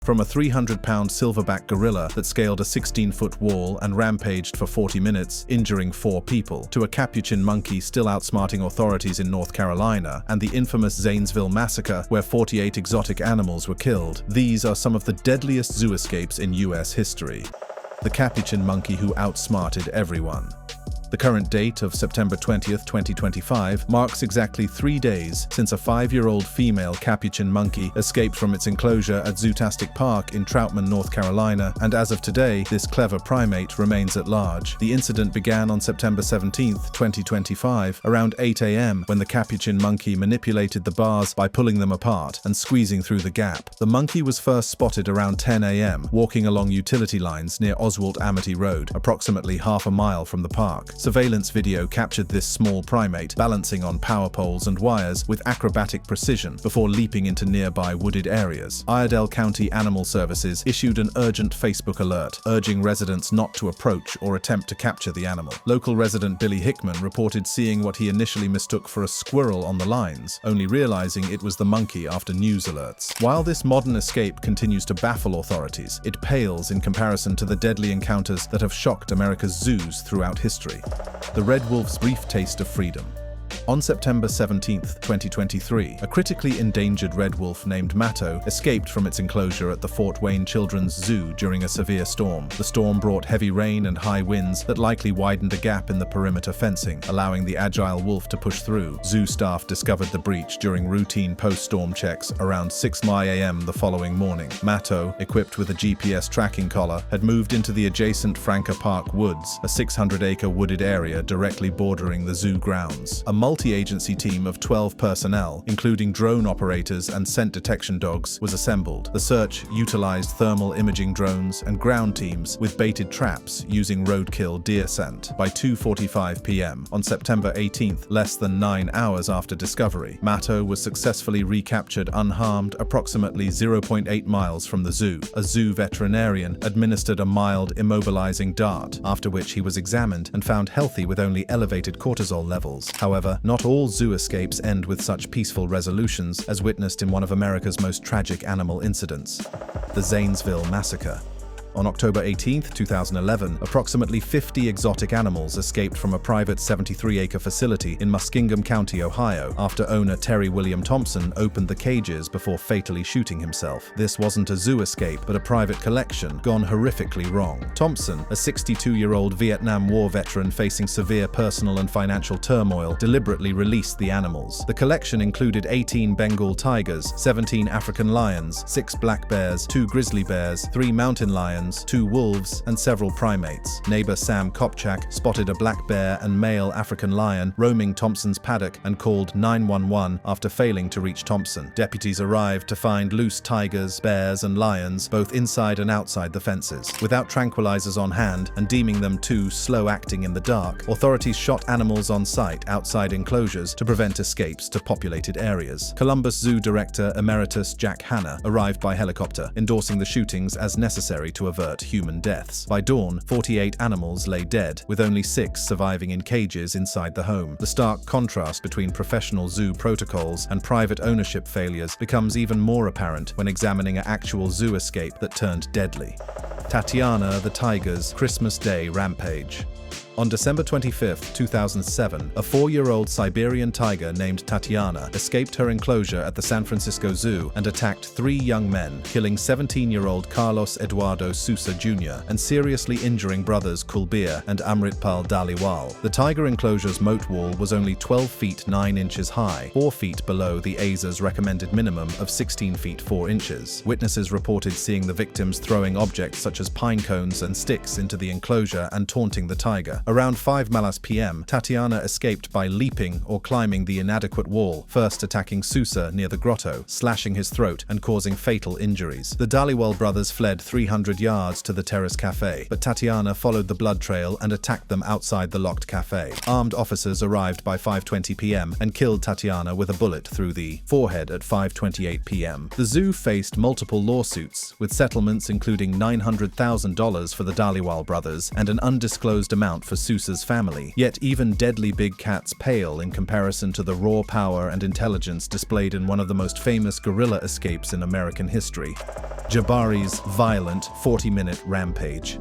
From a 300-pound silverback gorilla that scaled a 16-foot wall and rampaged for 40 minutes, injuring 4 people, to a capuchin monkey still outsmarting authorities in North Carolina, and the infamous Zanesville massacre where 48 exotic animals were killed, these are some of the deadliest zoo escapes in US history. The capuchin monkey who outsmarted everyone. The current date of September 20th, 2025 marks exactly 3 days since a 5-year-old female capuchin monkey escaped from its enclosure at Zootastic Park in Troutman, North Carolina, and as of today, this clever primate remains at large. The incident began on September 17th, 2025, around 8 a.m. when the capuchin monkey manipulated the bars by pulling them apart and squeezing through the gap. The monkey was first spotted around 10 a.m. walking along utility lines near Oswald Amity Road, approximately half a mile from the park. Surveillance video captured this small primate balancing on power poles and wires with acrobatic precision before leaping into nearby wooded areas. Iredell County Animal Services issued an urgent Facebook alert, urging residents not to approach or attempt to capture the animal. Local resident Billy Hickman reported seeing what he initially mistook for a squirrel on the lines, only realizing it was the monkey after news alerts. While this modern escape continues to baffle authorities, it pales in comparison to the deadly encounters that have shocked America's zoos throughout history. The red wolf's brief taste of freedom. On September 17, 2023, a critically endangered red wolf named Matto escaped from its enclosure at the Fort Wayne Children's Zoo during a severe storm. The storm brought heavy rain and high winds that likely widened a gap in the perimeter fencing, allowing the agile wolf to push through. Zoo staff discovered the breach during routine post-storm checks around 6 a.m. the following morning. Matto, equipped with a GPS tracking collar, had moved into the adjacent Franca Park Woods, a 600-acre wooded area directly bordering the zoo grounds. A multi-agency team of 12 personnel, including drone operators and scent detection dogs, was assembled. The search utilized thermal imaging drones and ground teams with baited traps using roadkill deer scent. By 2:45 p.m. on September 18th, less than 9 hours after discovery, Matto was successfully recaptured unharmed approximately 0.8 miles from the zoo. A zoo veterinarian administered a mild immobilizing dart, after which he was examined and found healthy with only elevated cortisol levels. However, not all zoo escapes end with such peaceful resolutions, as witnessed in one of America's most tragic animal incidents, the Zanesville massacre. On October 18, 2011, approximately 50 exotic animals escaped from a private 73-acre facility in Muskingum County, Ohio, after owner Terry William Thompson opened the cages before fatally shooting himself. This wasn't a zoo escape, but a private collection gone horrifically wrong. Thompson, a 62-year-old Vietnam War veteran facing severe personal and financial turmoil, deliberately released the animals. The collection included 18 Bengal tigers, 17 African lions, 6 black bears, 2 grizzly bears, 3 mountain lions, 2 wolves, and several primates. Neighbor Sam Kopchak spotted a black bear and male African lion roaming Thompson's paddock and called 911 after failing to reach Thompson. Deputies arrived to find loose tigers, bears, and lions both inside and outside the fences. Without tranquilizers on hand and deeming them too slow-acting in the dark, authorities shot animals on site outside enclosures to prevent escapes to populated areas. Columbus Zoo Director Emeritus Jack Hanna arrived by helicopter, endorsing the shootings as necessary to avert human deaths. By dawn, 48 animals lay dead, with only 6 surviving in cages inside the home. The stark contrast between professional zoo protocols and private ownership failures becomes even more apparent when examining an actual zoo escape that turned deadly. Tatiana the tiger's Christmas Day rampage. On December 25, 2007, a 4-year-old Siberian tiger named Tatiana escaped her enclosure at the San Francisco Zoo and attacked 3 young men, killing 17-year-old Carlos Eduardo Sousa Jr. and seriously injuring brothers Kulbir and Amritpal Dhaliwal. The tiger enclosure's moat wall was only 12 feet 9 inches high, 4 feet below the ASA's recommended minimum of 16 feet 4 inches. Witnesses reported seeing the victims throwing objects such as pine cones and sticks into the enclosure and taunting the tiger. Around 5 p.m., Tatiana escaped by leaping or climbing the inadequate wall, first attacking Sousa near the grotto, slashing his throat and causing fatal injuries. The Dhaliwal brothers fled 300 yards to the Terrace Cafe, but Tatiana followed the blood trail and attacked them outside the locked cafe. Armed officers arrived by 5:20 p.m. and killed Tatiana with a bullet through the forehead at 5:28 p.m. The zoo faced multiple lawsuits, with settlements including $900,000 for the Dhaliwal brothers and an undisclosed amount for for Sousa's family. Yet even deadly big cats pale in comparison to the raw power and intelligence displayed in one of the most famous gorilla escapes in American history, Jabari's violent 40-minute rampage.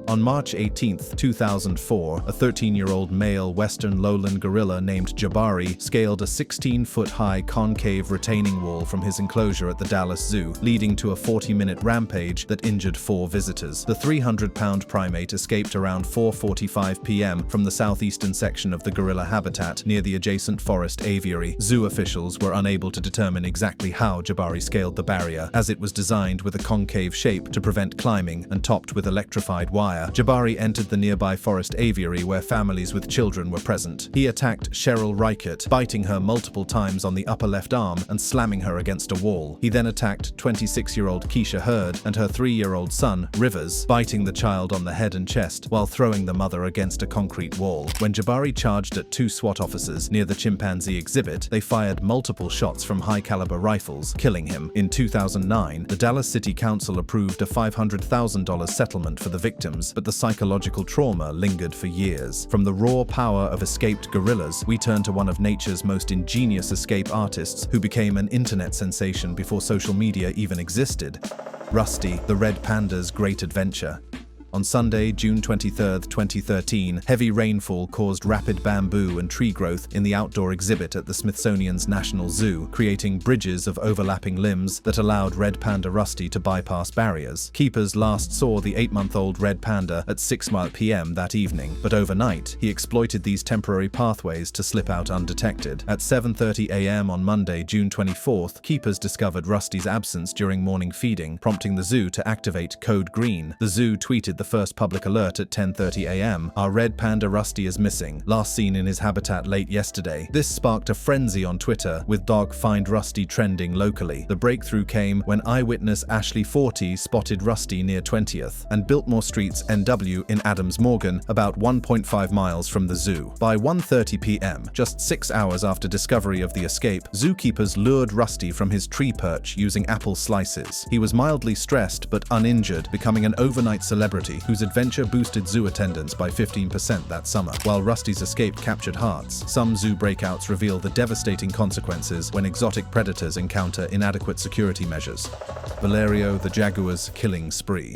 On March 18, 2004, a 13-year-old male western lowland gorilla named Jabari scaled a 16-foot-high concave retaining wall from his enclosure at the Dallas Zoo, leading to a 40-minute rampage that injured 4 visitors. The 300-pound primate escaped around 4:45 p.m. from the southeastern section of the gorilla habitat near the adjacent forest aviary. Zoo officials were unable to determine exactly how Jabari scaled the barrier, as it was designed with a concave shape to prevent climbing and topped with electrified wire. Jabari entered the nearby forest aviary where families with children were present. He attacked Cheryl Reichert, biting her multiple times on the upper left arm and slamming her against a wall. He then attacked 26-year-old Keisha Hurd and her 3-year-old son, Rivers, biting the child on the head and chest while throwing the mother against a concrete wall. When Jabari charged at 2 SWAT officers near the chimpanzee exhibit, they fired multiple shots from high-caliber rifles, killing him. In 2009, the Dallas City Council approved a $500,000 settlement for the victims, but the psychological trauma lingered for years. From the raw power of escaped gorillas, we turn to one of nature's most ingenious escape artists who became an internet sensation before social media even existed. Rusty, the red panda's great adventure. On Sunday, June 23, 2013, heavy rainfall caused rapid bamboo and tree growth in the outdoor exhibit at the Smithsonian's National Zoo, creating bridges of overlapping limbs that allowed red panda Rusty to bypass barriers. Keepers last saw the 8-month-old red panda at 6 p.m. that evening, but overnight, he exploited these temporary pathways to slip out undetected. At 7:30 a.m. on Monday, June 24th, keepers discovered Rusty's absence during morning feeding, prompting the zoo to activate Code Green. The zoo tweeted the first public alert at 10:30 a.m. Our red panda Rusty is missing, last seen in his habitat late yesterday. This sparked a frenzy on Twitter, with Dog Find Rusty trending locally. The breakthrough came when eyewitness Ashley 40 spotted Rusty near 20th and Biltmore Street's NW in Adams Morgan, about 1.5 miles from the zoo. By 1:30 p.m., just 6 hours after discovery of the escape, zookeepers lured Rusty from his tree perch using apple slices. He was mildly stressed but uninjured, becoming an overnight celebrity whose adventure boosted zoo attendance by 15% that summer. While Rusty's escape captured hearts, some zoo breakouts reveal the devastating consequences when exotic predators encounter inadequate security measures. Valerio the jaguar's killing spree.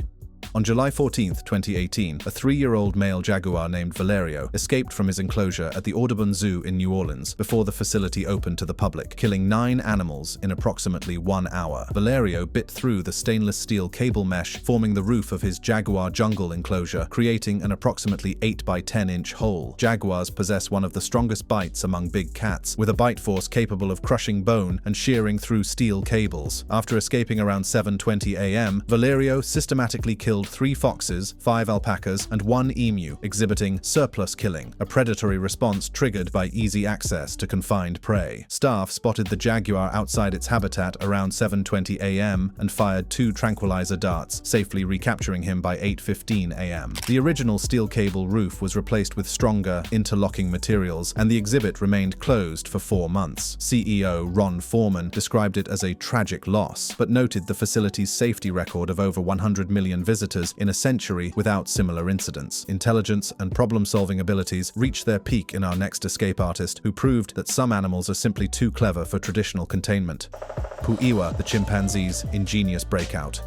On July 14, 2018, a 3-year-old male jaguar named Valerio escaped from his enclosure at the Audubon Zoo in New Orleans before the facility opened to the public, killing 9 animals in approximately 1 hour. Valerio bit through the stainless steel cable mesh forming the roof of his jaguar jungle enclosure, creating an approximately 8 by 10-inch hole. Jaguars possess one of the strongest bites among big cats, with a bite force capable of crushing bone and shearing through steel cables. After escaping around 7:20 a.m., Valerio systematically killed 3 foxes, 5 alpacas, and 1 emu, exhibiting surplus killing, a predatory response triggered by easy access to confined prey. Staff spotted the jaguar outside its habitat around 7:20 a.m. and fired 2 tranquilizer darts, safely recapturing him by 8:15 a.m. The original steel cable roof was replaced with stronger, interlocking materials, and the exhibit remained closed for 4 months. CEO Ron Foreman described it as a tragic loss, but noted the facility's safety record of over 100 million visitors in a century without similar incidents. Intelligence and problem-solving abilities reached their peak in our next escape artist, who proved that some animals are simply too clever for traditional containment. Puiwa, the chimpanzee's ingenious breakout.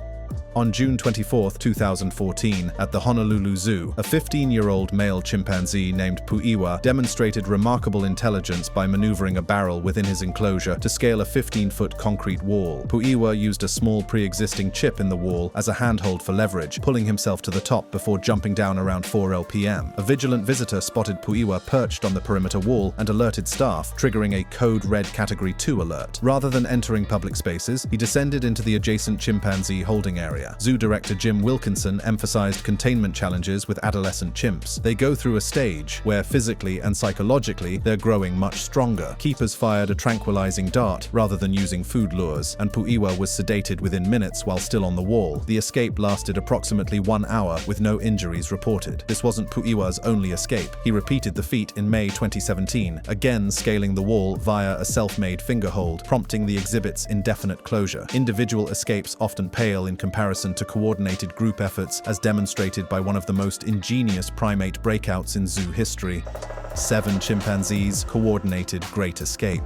On June 24, 2014, at the Honolulu Zoo, a 15-year-old male chimpanzee named Puiwa demonstrated remarkable intelligence by maneuvering a barrel within his enclosure to scale a 15-foot concrete wall. Puiwa used a small pre-existing chip in the wall as a handhold for leverage, pulling himself to the top before jumping down around 4 p.m. A vigilant visitor spotted Puiwa perched on the perimeter wall and alerted staff, triggering a Code Red Category 2 alert. Rather than entering public spaces, he descended into the adjacent chimpanzee holding area. Zoo director Jim Wilkinson emphasized containment challenges with adolescent chimps. They go through a stage where physically and psychologically they're growing much stronger. Keepers fired a tranquilizing dart rather than using food lures, and Puiwa was sedated within minutes while still on the wall. The escape lasted approximately 1 hour with no injuries reported. This wasn't Puiwa's only escape. He repeated the feat in May 2017, again scaling the wall via a self-made finger hold, prompting the exhibit's indefinite closure. Individual escapes often pale in comparison comparison to coordinated group efforts as demonstrated by one of the most ingenious primate breakouts in zoo history. 7 chimpanzees coordinated great escape.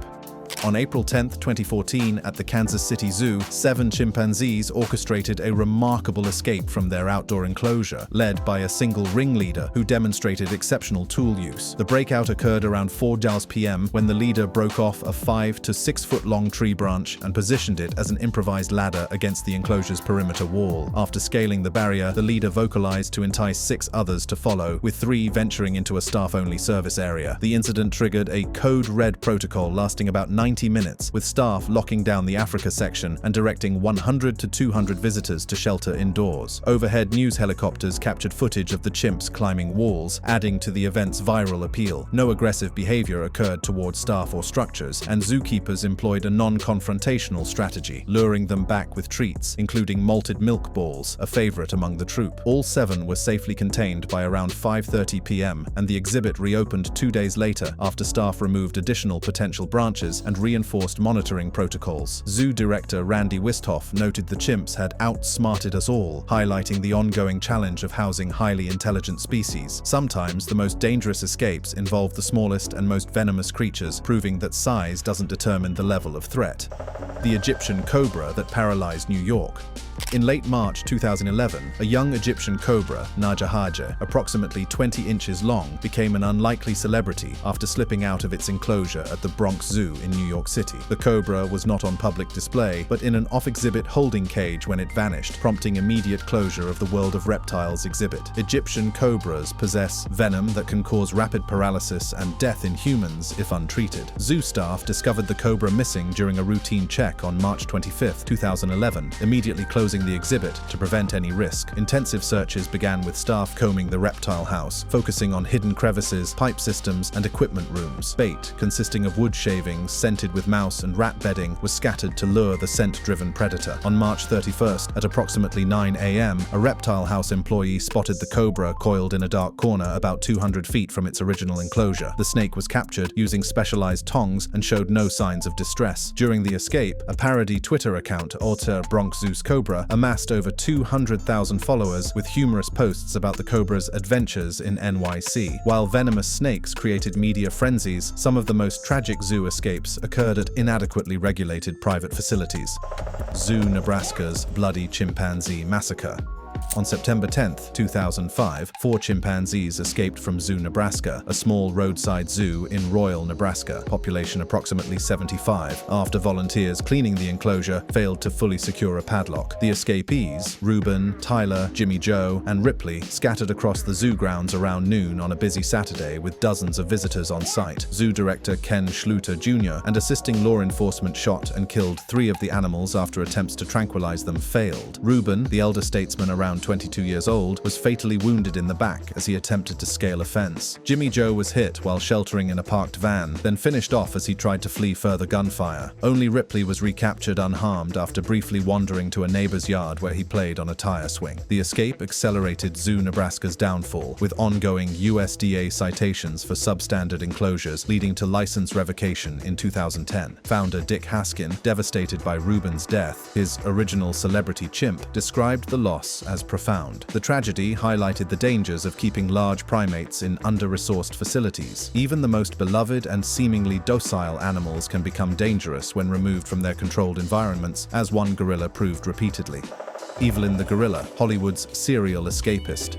On April 10, 2014, at the Kansas City Zoo, 7 chimpanzees orchestrated a remarkable escape from their outdoor enclosure, led by a single ringleader who demonstrated exceptional tool use. The breakout occurred around 4:00 p.m. when the leader broke off a 5 to 6 foot long tree branch and positioned it as an improvised ladder against the enclosure's perimeter wall. After scaling the barrier, the leader vocalized to entice 6 others to follow, with 3 venturing into a staff-only service area. The incident triggered a code red protocol lasting about 90 minutes, with staff locking down the Africa section and directing 100 to 200 visitors to shelter indoors. Overhead news helicopters captured footage of the chimps climbing walls, adding to the event's viral appeal. No aggressive behavior occurred towards staff or structures, and zookeepers employed a non-confrontational strategy, luring them back with treats, including malted milk balls, a favorite among the troop. All 7 were safely contained by around 5:30 p.m., and the exhibit reopened 2 days later after staff removed additional potential branches and reinforced monitoring protocols. Zoo director Randy Wisthoff noted the chimps had outsmarted us all, highlighting the ongoing challenge of housing highly intelligent species. Sometimes the most dangerous escapes involve the smallest and most venomous creatures, proving that size doesn't determine the level of threat. The Egyptian cobra that paralyzed New York. In late March 2011, a young Egyptian cobra, Najahaja, approximately 20 inches long, became an unlikely celebrity after slipping out of its enclosure at the Bronx Zoo in New York City. The cobra was not on public display, but in an off-exhibit holding cage when it vanished, prompting immediate closure of the World of Reptiles exhibit. Egyptian cobras possess venom that can cause rapid paralysis and death in humans if untreated. Zoo staff discovered the cobra missing during a routine check on March 25, 2011, immediately closing the exhibit to prevent any risk. Intensive searches began with staff combing the reptile house, focusing on hidden crevices, pipe systems, and equipment rooms. Bait, consisting of wood shavings scented with mouse and rat bedding, was scattered to lure the scent-driven predator. On March 31st, at approximately 9 a.m., a reptile house employee spotted the cobra coiled in a dark corner about 200 feet from its original enclosure. The snake was captured using specialized tongs and showed no signs of distress. During the escape, a parody Twitter account, Otter Bronx Zoo's Cobra, amassed over 200,000 followers with humorous posts about the cobra's adventures in NYC. While venomous snakes created media frenzies, some of the most tragic zoo escapes occurred at inadequately regulated private facilities. Zoo Nebraska's Bloody Chimpanzee Massacre. On September 10, 2005, 4 chimpanzees escaped from Zoo Nebraska, a small roadside zoo in Royal, Nebraska, population approximately 75, after volunteers cleaning the enclosure failed to fully secure a padlock. The escapees, Reuben, Tyler, Jimmy Joe, and Ripley, scattered across the zoo grounds around noon on a busy Saturday with dozens of visitors on site. Zoo director Ken Schluter Jr. and assisting law enforcement shot and killed 3 of the animals after attempts to tranquilize them failed. Reuben, the elder statesman around 22 years old, was fatally wounded in the back as he attempted to scale a fence. Jimmy Joe was hit while sheltering in a parked van, then finished off as he tried to flee further gunfire. Only Ripley was recaptured unharmed after briefly wandering to a neighbor's yard where he played on a tire swing. The escape accelerated Zoo Nebraska's downfall, with ongoing USDA citations for substandard enclosures leading to license revocation in 2010. Founder Dick Haskin, devastated by Reuben's death, his original celebrity chimp, described the loss as profound. The tragedy highlighted the dangers of keeping large primates in under-resourced facilities. Even the most beloved and seemingly docile animals can become dangerous when removed from their controlled environments, as one gorilla proved repeatedly. Evelyn the gorilla, Hollywood's serial escapist.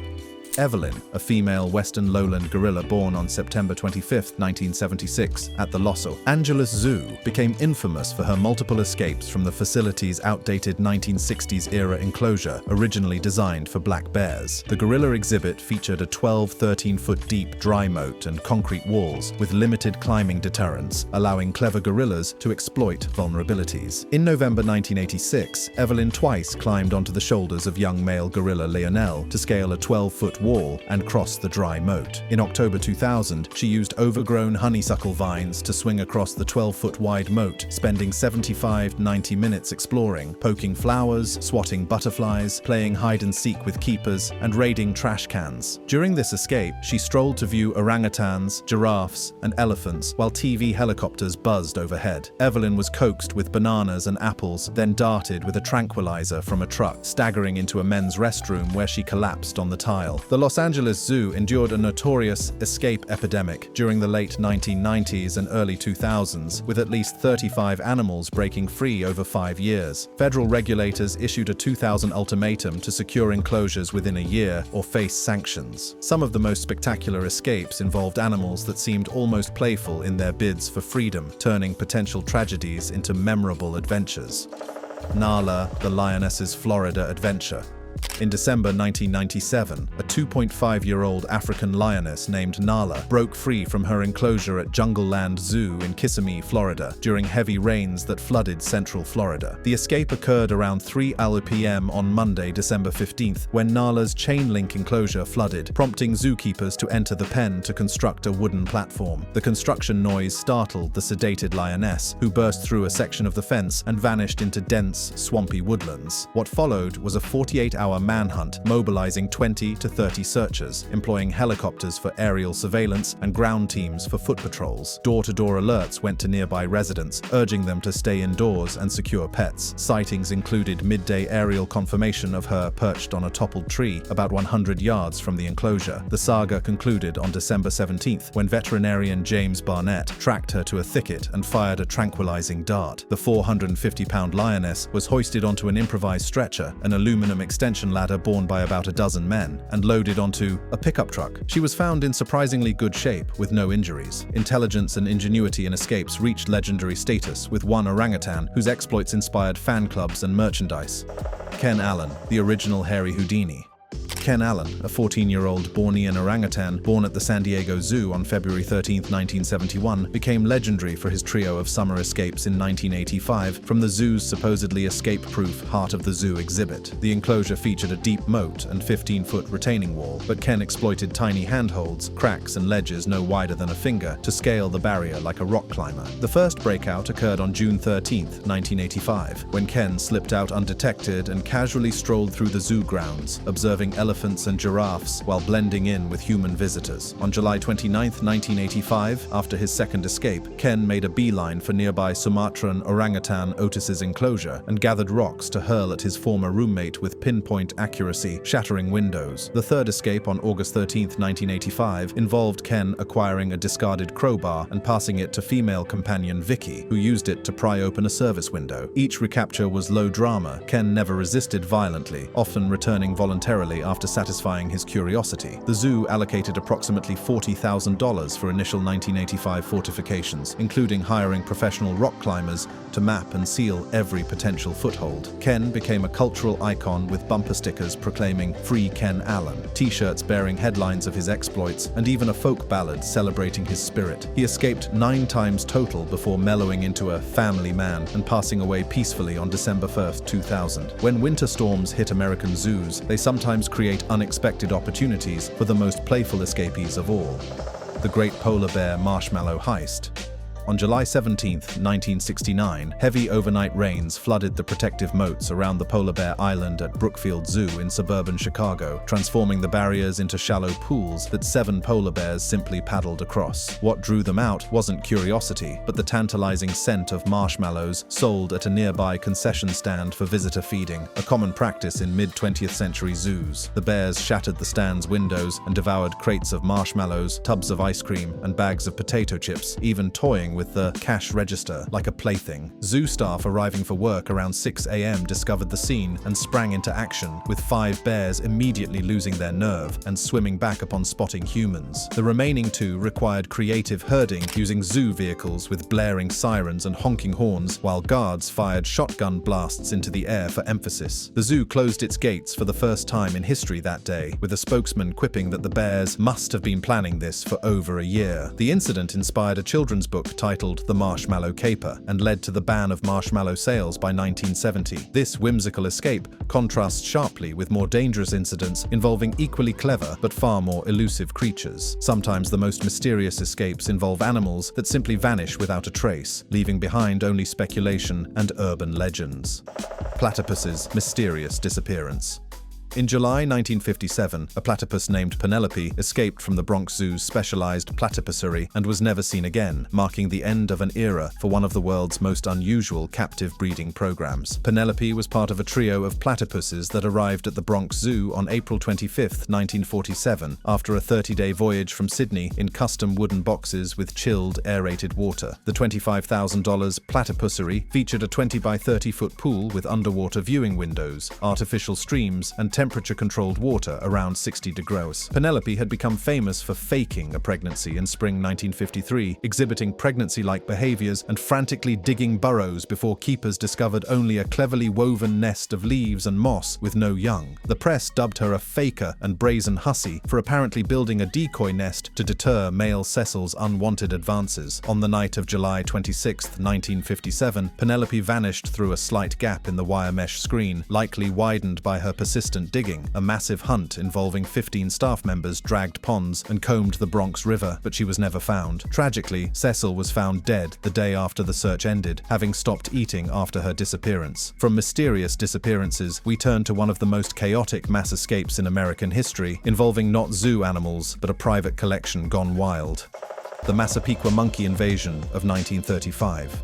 Evelyn, a female western lowland gorilla born on September 25, 1976, at the Los Angeles Zoo, became infamous for her multiple escapes from the facility's outdated 1960s-era enclosure, originally designed for black bears. The gorilla exhibit featured a 13-foot-deep dry moat and concrete walls with limited climbing deterrents, allowing clever gorillas to exploit vulnerabilities. In November 1986, Evelyn twice climbed onto the shoulders of young male gorilla Lionel to scale a 12-foot wall wall and cross the dry moat. In October 2000, she used overgrown honeysuckle vines to swing across the 12-foot-wide moat, spending 75-90 minutes exploring, poking flowers, swatting butterflies, playing hide-and-seek with keepers, and raiding trash cans. During this escape, she strolled to view orangutans, giraffes, and elephants, while TV helicopters buzzed overhead. Evelyn was coaxed with bananas and apples, then darted with a tranquilizer from a truck, staggering into a men's restroom where she collapsed on the tile. The Los Angeles Zoo endured a notorious escape epidemic during the late 1990s and early 2000s, with at least 35 animals breaking free over 5 years. Federal regulators issued a 2000 ultimatum to secure enclosures within a year or face sanctions. Some of the most spectacular escapes involved animals that seemed almost playful in their bids for freedom, turning potential tragedies into memorable adventures. Nala, the lioness's Florida adventure. In December 1997, a 2.5-year-old African lioness named Nala broke free from her enclosure at Jungleland Zoo in Kissimmee, Florida, during heavy rains that flooded central Florida. The escape occurred around 3 p.m. on Monday, December 15th, when Nala's chain-link enclosure flooded, prompting zookeepers to enter the pen to construct a wooden platform. The construction noise startled the sedated lioness, who burst through a section of the fence and vanished into dense, swampy woodlands. What followed was a 48-hour manhunt, mobilizing 20 to 30 searchers, employing helicopters for aerial surveillance and ground teams for foot patrols. Door-to-door alerts went to nearby residents, urging them to stay indoors and secure pets. Sightings included midday aerial confirmation of her perched on a toppled tree about 100 yards from the enclosure. The saga concluded on December 17th, when veterinarian James Barnett tracked her to a thicket and fired a tranquilizing dart. The 450-pound lioness was hoisted onto an improvised stretcher, an aluminum extension ladder borne by about a dozen men, and loaded onto a pickup truck. She was found in surprisingly good shape, with no injuries. Intelligence and ingenuity in escapes reached legendary status, with one orangutan whose exploits inspired fan clubs and merchandise. Ken Allen, the original hairy Houdini. Ken Allen, a 14-year-old Bornean orangutan born at the San Diego Zoo on February 13, 1971, became legendary for his trio of summer escapes in 1985 from the zoo's supposedly escape-proof Heart of the Zoo exhibit. The enclosure featured a deep moat and 15-foot retaining wall, but Ken exploited tiny handholds, cracks, and ledges no wider than a finger to scale the barrier like a rock climber. The first breakout occurred on June 13, 1985, when Ken slipped out undetected and casually strolled through the zoo grounds, observing elephants and giraffes while blending in with human visitors. On July 29, 1985, after his second escape, Ken made a beeline for nearby Sumatran orangutan Otis's enclosure and gathered rocks to hurl at his former roommate with pinpoint accuracy, shattering windows. The third escape on August 13, 1985, involved Ken acquiring a discarded crowbar and passing it to female companion Vicky, who used it to pry open a service window. Each recapture was low drama. Ken never resisted violently, often returning voluntarily after satisfying his curiosity. The zoo allocated approximately $40,000 for initial 1985 fortifications, including hiring professional rock climbers to map and seal every potential foothold. Ken became a cultural icon with bumper stickers proclaiming "Free Ken Allen," t-shirts bearing headlines of his exploits, and even a folk ballad celebrating his spirit. He escaped 9 times total before mellowing into a family man and passing away peacefully on December 1, 2000. When winter storms hit American zoos, they sometimes create unexpected opportunities for the most playful escapees of all. The Great Polar Bear Marshmallow Heist. On July 17, 1969, heavy overnight rains flooded the protective moats around the polar bear island at Brookfield Zoo in suburban Chicago, transforming the barriers into shallow pools that 7 polar bears simply paddled across. What drew them out wasn't curiosity, but the tantalizing scent of marshmallows sold at a nearby concession stand for visitor feeding, a common practice in mid-20th century zoos. The bears shattered the stand's windows and devoured crates of marshmallows, tubs of ice cream, and bags of potato chips, even toying with the cash register like a plaything. Zoo staff arriving for work around 6 a.m. discovered the scene and sprang into action, with 5 bears immediately losing their nerve and swimming back upon spotting humans. The remaining 2 required creative herding using zoo vehicles with blaring sirens and honking horns, while guards fired shotgun blasts into the air for emphasis. The zoo closed its gates for the first time in history that day, with a spokesman quipping that the bears must have been planning this for over a year. The incident inspired a children's book titled The Marshmallow Caper and led to the ban of marshmallow sales by 1970. This whimsical escape contrasts sharply with more dangerous incidents involving equally clever but far more elusive creatures. Sometimes the most mysterious escapes involve animals that simply vanish without a trace, leaving behind only speculation and urban legends. Platypus's mysterious disappearance. In July 1957, a platypus named Penelope escaped from the Bronx Zoo's specialized platypusery and was never seen again, marking the end of an era for one of the world's most unusual captive breeding programs. Penelope was part of a trio of platypuses that arrived at the Bronx Zoo on April 25, 1947, after a 30-day voyage from Sydney in custom wooden boxes with chilled, aerated water. The $25,000 platypusery featured a 20 by 30-foot pool with underwater viewing windows, artificial streams, and temperature-controlled water around 60 degrees. Penelope had become famous for faking a pregnancy in spring 1953, exhibiting pregnancy-like behaviors and frantically digging burrows before keepers discovered only a cleverly woven nest of leaves and moss with no young. The press dubbed her a faker and brazen hussy for apparently building a decoy nest to deter male Cecil's unwanted advances. On the night of July 26, 1957, Penelope vanished through a slight gap in the wire mesh screen, likely widened by her persistent digging. A massive hunt involving 15 staff members dragged ponds and combed the Bronx River, but she was never found. Tragically, Cecil was found dead the day after the search ended, having stopped eating after her disappearance. From mysterious disappearances, we turn to one of the most chaotic mass escapes in American history, involving not zoo animals, but a private collection gone wild. The Massapequa monkey invasion of 1935.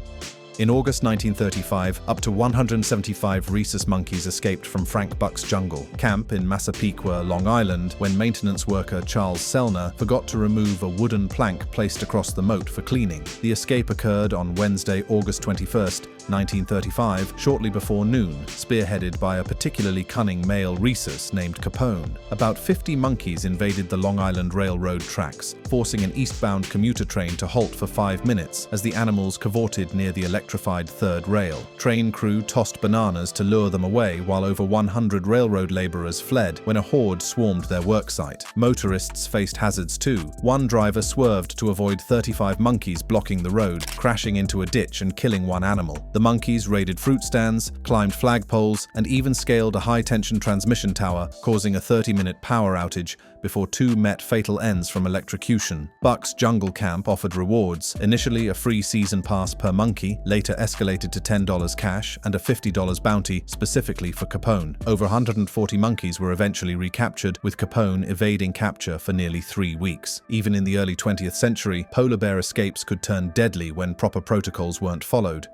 In August 1935, up to 175 rhesus monkeys escaped from Frank Buck's jungle camp in Massapequa, Long Island, when maintenance worker Charles Selner forgot to remove a wooden plank placed across the moat for cleaning. The escape occurred on Wednesday, August 21st, 1935, shortly before noon, spearheaded by a particularly cunning male rhesus named Capone. About 50 monkeys invaded the Long Island Railroad tracks, forcing an eastbound commuter train to halt for 5 minutes as the animals cavorted near the electrified third rail. Train crew tossed bananas to lure them away while over 100 railroad laborers fled when a horde swarmed their worksite. Motorists faced hazards too. One driver swerved to avoid 35 monkeys blocking the road, crashing into a ditch and killing one animal. The monkeys raided fruit stands, climbed flagpoles, and even scaled a high-tension transmission tower, causing a 30-minute power outage before 2 met fatal ends from electrocution. Buck's jungle camp offered rewards, initially a free season pass per monkey, later escalated to $10 cash and a $50 bounty specifically for Capone. Over 140 monkeys were eventually recaptured, with Capone evading capture for nearly 3 weeks. Even in the early 20th century, polar bear escapes could turn deadly when proper protocols weren't followed.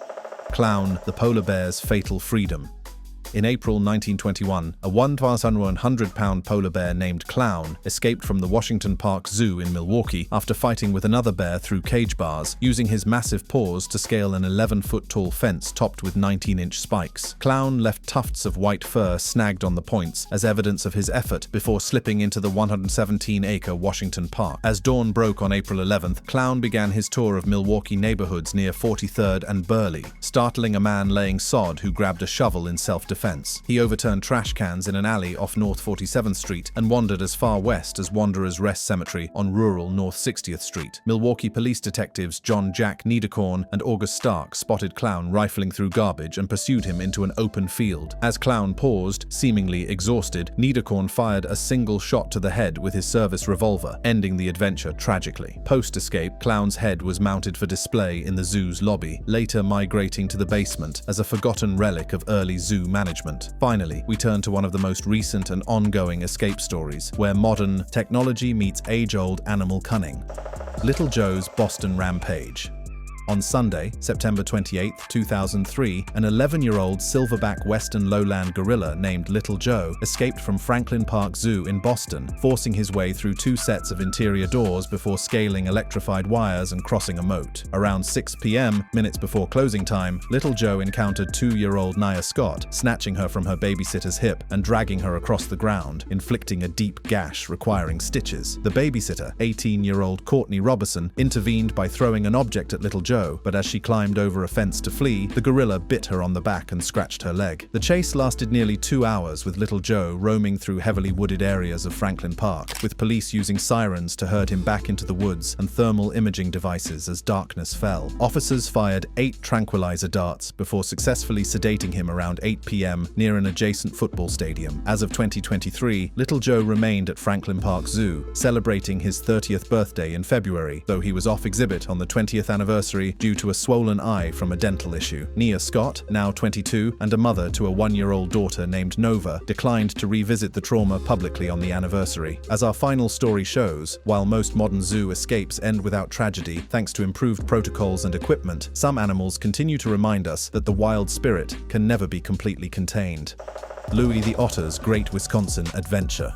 Clown, the polar bear's fatal freedom. In April 1921, a 1,100-pound polar bear named Clown escaped from the Washington Park Zoo in Milwaukee after fighting with another bear through cage bars, using his massive paws to scale an 11-foot-tall fence topped with 19-inch spikes. Clown left tufts of white fur snagged on the points as evidence of his effort before slipping into the 117-acre Washington Park. As dawn broke on April 11th, Clown began his tour of Milwaukee neighborhoods near 43rd and Burley, startling a man laying sod who grabbed a shovel in self-defense. He overturned trash cans in an alley off North 47th Street and wandered as far west as Wanderers Rest Cemetery on rural North 60th Street. Milwaukee police detectives John Jack Niederkorn and August Stark spotted Clown rifling through garbage and pursued him into an open field. As Clown paused, seemingly exhausted, Niederkorn fired a single shot to the head with his service revolver, ending the adventure tragically. Post-escape, Clown's head was mounted for display in the zoo's lobby, later migrating to the basement as a forgotten relic of early zoo management. Finally, we turn to one of the most recent and ongoing escape stories, where modern technology meets age-old animal cunning. Little Joe's Boston Rampage. On Sunday, September 28, 2003, an 11-year-old silverback western lowland gorilla named Little Joe escaped from Franklin Park Zoo in Boston, forcing his way through 2 sets of interior doors before scaling electrified wires and crossing a moat. Around 6 p.m., minutes before closing time, Little Joe encountered 2-year-old Nia Scott, snatching her from her babysitter's hip and dragging her across the ground, inflicting a deep gash requiring stitches. The babysitter, 18-year-old Courtney Robertson, intervened by throwing an object at Little Joe Joe, but as she climbed over a fence to flee, the gorilla bit her on the back and scratched her leg. The chase lasted nearly 2 hours, with little Joe roaming through heavily wooded areas of Franklin Park, with police using sirens to herd him back into the woods and thermal imaging devices as darkness fell. Officers fired 8 tranquilizer darts before successfully sedating him around 8 p.m. near an adjacent football stadium. As of 2023, little Joe remained at Franklin Park Zoo, celebrating his 30th birthday in February, though he was off exhibit on the 20th anniversary due to a swollen eye from a dental issue. Nia Scott, now 22, and a mother to a 1-year-old daughter named Nova, declined to revisit the trauma publicly on the anniversary. As our final story shows, while most modern zoo escapes end without tragedy thanks to improved protocols and equipment, some animals continue to remind us that the wild spirit can never be completely contained. Louis the Otter's Great Wisconsin Adventure.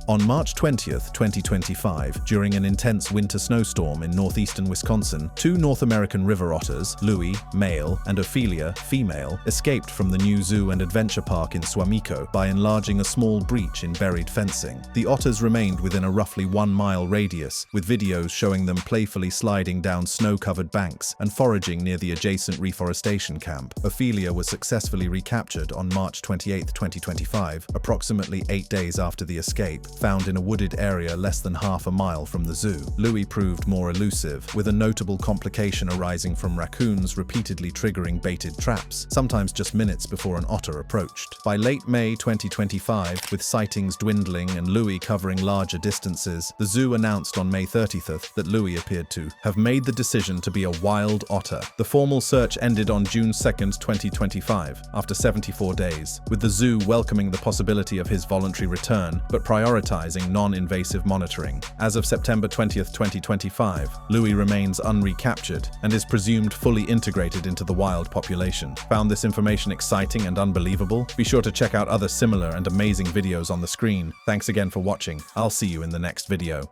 On March 20th, 2025, during an intense winter snowstorm in northeastern Wisconsin, 2 North American river otters, Louis, male, and Ophelia, female, escaped from the new zoo and adventure park in Suamico by enlarging a small breach in buried fencing. The otters remained within a roughly 1-mile radius, with videos showing them playfully sliding down snow-covered banks and foraging near the adjacent reforestation camp. Ophelia was successfully recaptured on March 28, 2025, approximately 8 days after the escape, found in a wooded area less than half a mile from the zoo. Louis proved more elusive, with a notable complication arising from raccoons repeatedly triggering baited traps, sometimes just minutes before an otter approached. By late May 2025, with sightings dwindling and Louis covering larger distances, the zoo announced on May 30th that Louis appeared to have made the decision to be a wild otter. The formal search ended on June 2nd, 2025, after 74 days, with the zoo welcoming the possibility of his voluntary return, but prioritizing non-invasive monitoring. As of September 20th, 2025, Louis remains unrecaptured and is presumed fully integrated into the wild population. Found this information exciting and unbelievable? Be sure to check out other similar and amazing videos on the screen. Thanks again for watching. I'll see you in the next video.